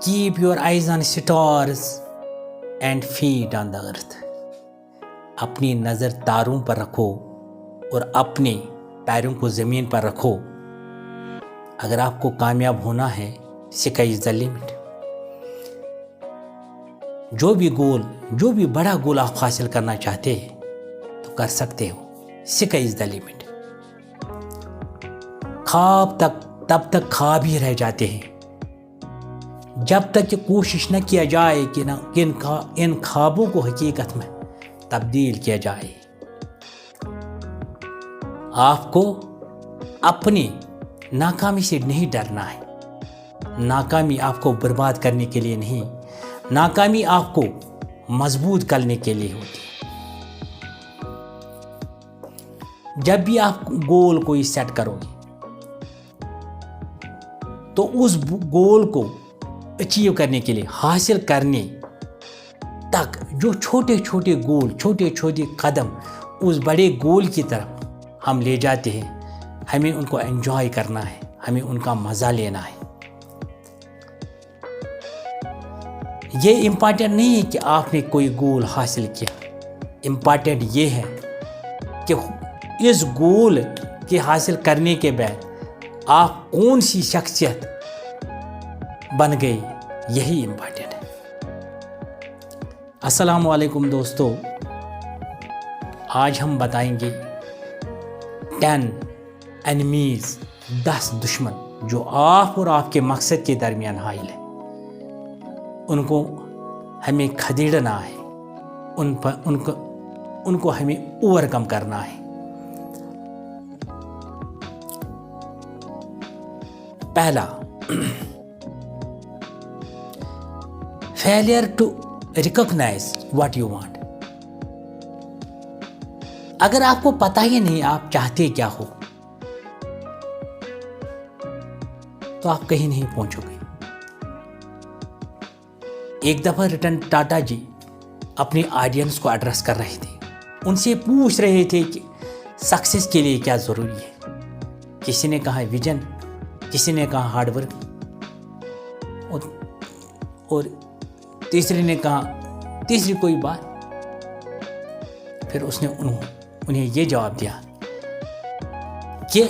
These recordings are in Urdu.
Keep your eyes on stars and feet on the earth. اپنی نظر تاروں پر رکھو اور اپنے پیروں کو زمین پر رکھو. اگر آپ کو کامیاب ہونا ہے, sky is the limit. جو بھی بڑا گول آپ حاصل کرنا چاہتے ہیں تو کر سکتے ہو. sky is the limit. خواب تب تک خواب ہی رہ جاتے ہیں جب تک کہ کوشش نہ کیا جائے کہ ان خوابوں کو حقیقت میں تبدیل کیا جائے. آپ کو اپنی ناکامی سے نہیں ڈرنا ہے. ناکامی آپ کو برباد کرنے کے لیے نہیں, ناکامی آپ کو مضبوط کرنے کے لیے ہوتی ہے. جب بھی آپ گول کوئی سیٹ کرو گے تو اس گول کو اچیو کرنے کے لیے, حاصل کرنے تک جو چھوٹے چھوٹے گول, چھوٹے چھوٹے قدم اس بڑے گول کی طرف ہم لے جاتے ہیں, ہمیں ان کو انجوائے کرنا ہے, ہمیں ان کا مزہ لینا ہے. یہ امپورٹنٹ نہیں ہے کہ آپ نے کوئی گول حاصل کیا, امپورٹنٹ یہ ہے کہ اس گول کے حاصل کرنے کے بعد آپ کون سی شخصیت بن گئی, یہی امپورٹنٹ ہے. السلام علیکم دوستو, آج ہم بتائیں گے 10 اینیمیز, 10 دشمن جو آپ اور آپ کے مقصد کے درمیان حائل ہیں. ان کو ہمیں کھدیڑنا ہے, ان کو ہمیں اوور کم کرنا ہے. پہلا, failure to recognize what you want. اگر آپ کو پتہ ہی نہیں آپ چاہتے کیا ہو تو آپ کہیں نہیں پہنچو گے. ایک دفعہ رتن ٹاٹا جی اپنی آڈینس کو ایڈریس کر رہے تھے. ان سے پوچھ رہے تھے کہ سکسیس کے لیے کیا ضروری ہے. کسی نے کہا ویژن, کسی نے کہا ہارڈ ورک, اور تیسرے نے کہا تیسری کوئی بات. پھر اس نے انہیں یہ جواب دیا کہ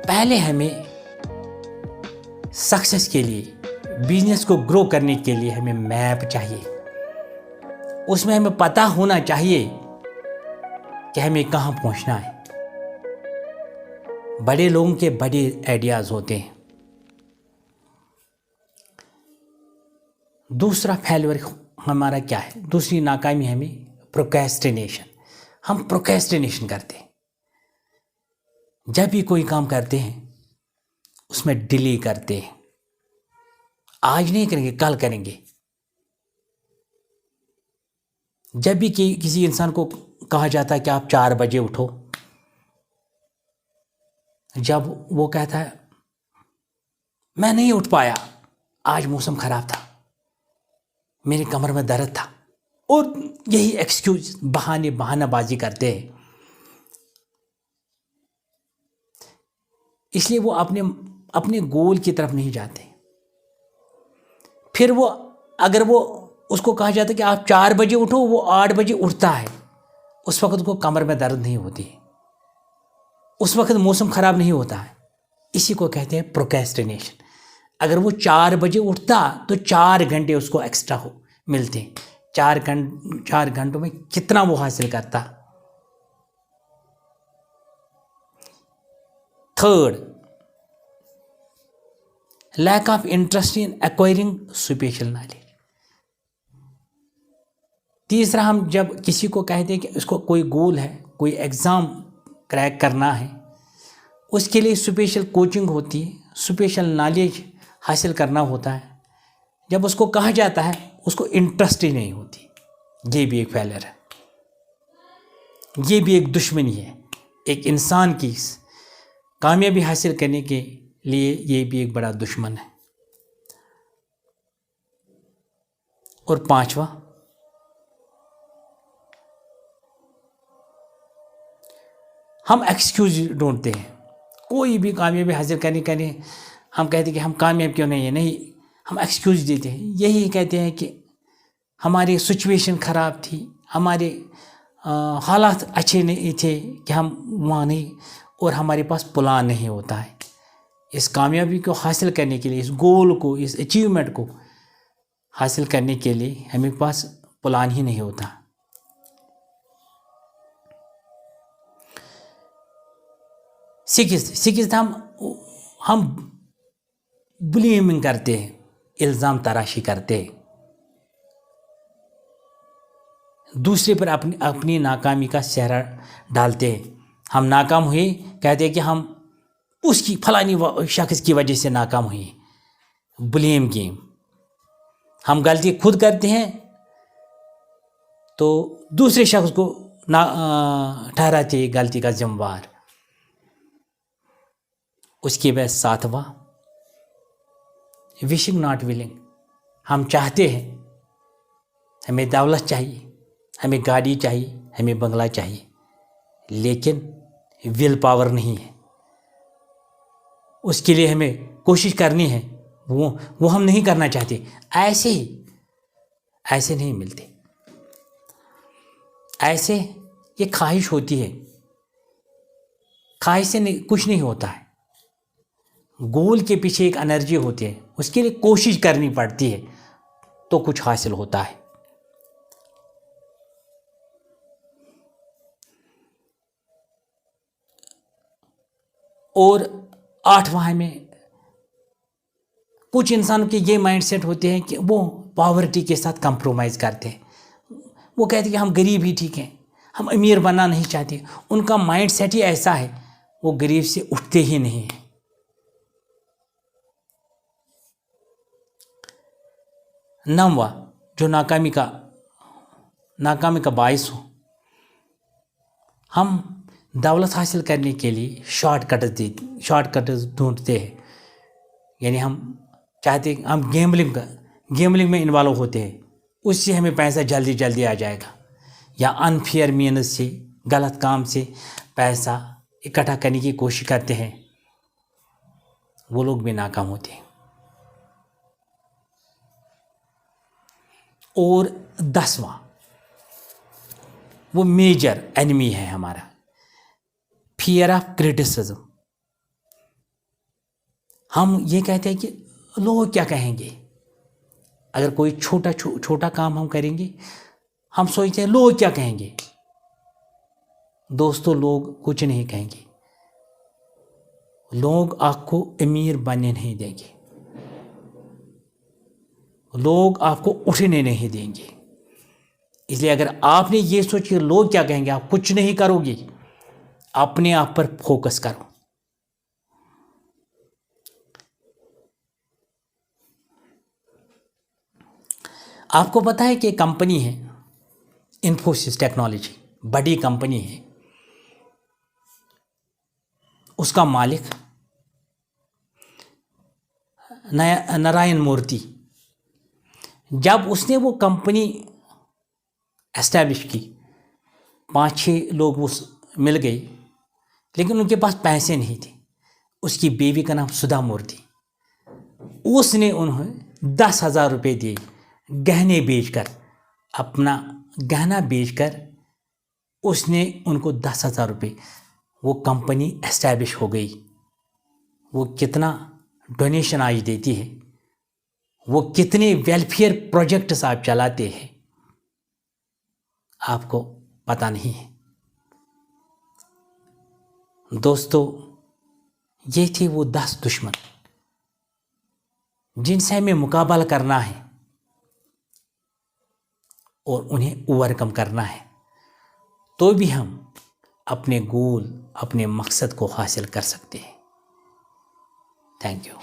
پہلے ہمیں سکسیس کے لیے, بزنس کو گرو کرنے کے لیے ہمیں میپ چاہیے. اس میں ہمیں پتہ ہونا چاہیے کہ ہمیں کہاں پہنچنا ہے. بڑے لوگوں کے بڑے آئیڈیاز ہوتے ہیں. دوسرا فیلور ہمارا کیا ہے, دوسری ناکامی ہمیں پروکریسٹینیشن. ہم پروکریسٹینیشن کرتے ہیں. جب بھی کوئی کام کرتے ہیں اس میں ڈیلے کرتے ہیں. آج نہیں کریں گے, کل کریں گے. جب بھی کسی انسان کو کہا جاتا ہے کہ آپ 4 بجے اٹھو, جب وہ کہتا ہے میں نہیں اٹھ پایا, آج موسم خراب تھا, میری کمر میں درد تھا, اور یہی ایکسکیوز, بہانہ بازی کرتے ہیں. اس لیے وہ اپنے گول کی طرف نہیں جاتے. پھر اگر اس کو کہا جاتا ہے کہ آپ 4 بجے اٹھو, وہ 8 بجے اٹھتا ہے. اس وقت کو کمر میں درد نہیں ہوتی, اس وقت موسم خراب نہیں ہوتا ہے. اسی کو کہتے ہیں پروکریسٹینیشن. اگر وہ 4 بجے اٹھتا تو 4 گھنٹے اس کو ایکسٹرا ملتے. 4 گھنٹوں میں کتنا وہ حاصل کرتا. Third, lack of interest in acquiring special knowledge. تیسرا, ہم جب کسی کو کہتے ہیں کہ اس کو کوئی گول ہے, کوئی ایگزام کریک کرنا ہے, اس کے لیے اسپیشل کوچنگ ہوتی ہے, اسپیشل نالج حاصل کرنا ہوتا ہے. جب اس کو کہا جاتا ہے اس کو انٹرسٹ ہی نہیں ہوتی. یہ بھی ایک فیلر ہے, یہ بھی ایک دشمنی ہے. ایک انسان کی کامیابی حاصل کرنے کے لیے یہ بھی ایک بڑا دشمن ہے. اور 5واں, ہم ایکسکیوز ڈھونڈتے ہیں. کوئی بھی کامیابی حاصل کرنے کے لیے ہم کہتے ہیں کہ ہم کامیاب کیوں نہیں ہیں، نہیں، ہم ایکسکیوز دیتے ہیں، یہی کہتے ہیں کہ ہماری سچویشن خراب تھی، ہمارے حالات اچھے نہیں تھے کہ ہم وہاں نہیں، اور ہمارے پاس پلان نہیں ہوتا ہے اس کامیابی کو حاصل کرنے کے لیے، اس گول کو، اس اچیومنٹ کو حاصل کرنے کے لیے ہمیں پاس پلان ہی نہیں ہوتا۔ سکس ہم بلیمنگ کرتے ہیں، الزام تراشی کرتے ہیں، دوسرے پر اپنی ناکامی کا سہرا ڈالتے ہیں۔ ہم ناکام ہوئے، کہتے ہیں کہ ہم اس کی فلانی شخص کی وجہ سے ناکام ہوئے، بلیم گیم۔ ہم غلطی خود کرتے ہیں تو دوسرے شخص کو ٹھہراتے ہیں غلطی کا ذمہ وار۔ اس کے بعد 7واں، وشنگ ناٹ ولنگ۔ ہم چاہتے ہیں، ہمیں دولت چاہیے، ہمیں گاڑی چاہیے، ہمیں بنگلہ چاہیے، لیکن ول پاور نہیں ہے، اس کے لیے ہمیں کوشش کرنی ہے، وہ ہم نہیں کرنا چاہتے۔ ایسے نہیں ملتے، ایسے یہ خواہش ہوتی ہے، خواہش سے کچھ نہیں ہوتا ہے، گول کے پیچھے ایک انرجی ہوتی ہے، اس کے لیے کوشش کرنی پڑتی ہے تو کچھ حاصل ہوتا ہے۔ اور 8واں میں کچھ انسانوں کے یہ مائنڈ سیٹ ہوتے ہیں کہ وہ پاورٹی کے ساتھ کمپرومائز کرتے ہیں، وہ کہتے ہیں کہ ہم غریب ہی ٹھیک ہیں، ہم امیر بننا نہیں چاہتے۔ ان کا مائنڈ سیٹ ہی ایسا ہے، وہ غریب سے اٹھتے ہی نہیں ہیں۔ 9واں جو ناکامی کا باعث ہو، ہم دولت حاصل کرنے کے لیے شارٹ کٹز ڈھونڈتے ہیں، یعنی ہم چاہتے ہیں، ہم گیملنگ میں انوالو ہوتے ہیں، اس سے ہمیں پیسہ جلدی آ جائے گا، یا انفیئر مینز سے، غلط کام سے پیسہ اکٹھا کرنے کی کوشش کرتے ہیں، وہ لوگ بھی ناکام ہوتے ہیں۔ اور 10واں وہ میجر اینمی ہے ہمارا، فیئر آف کرٹیسزم۔ ہم یہ کہتے ہیں کہ لوگ کیا کہیں گے، اگر کوئی چھوٹا کام ہم کریں گے، ہم سوچتے ہیں لوگ کیا کہیں گے۔ دوستو، لوگ کچھ نہیں کہیں گے، لوگ آپ کو امیر بننے نہیں دیں گے، لوگ آپ کو اٹھنے نہیں دیں گے۔ اس لیے اگر آپ نے یہ سوچ کہ لوگ کیا کہیں گے، آپ کچھ نہیں کرو گے، اپنے آپ پر فوکس کرو۔ آپ کو پتا ہے کہ کمپنی ہے انفوسس ٹیکنالوجی، بڑی کمپنی ہے، اس کا مالک نارائن مورتی، جب اس نے وہ کمپنی اسٹیبلش کی، 5-6 لوگ وہ مل گئے، لیکن ان کے پاس پیسے نہیں تھے۔ اس کی بیوی کا نام سدھا مورتی، اس نے انہیں 10,000 روپے دیے، گہنے بیچ کر، اپنا گہنا بیچ کر اس نے ان کو 10,000 روپے، وہ کمپنی اسٹیبلش ہو گئی۔ وہ کتنا ڈونیشن آج دیتی ہے، وہ کتنے ویلفیئر پروجیکٹس آپ چلاتے ہیں، آپ کو پتہ نہیں ہے۔ دوستو، یہ تھے وہ 10 دشمن جن سے ہمیں مقابلہ کرنا ہے اور انہیں اوور کم کرنا ہے، تو بھی ہم اپنے گول، اپنے مقصد کو حاصل کر سکتے ہیں۔ Thank you.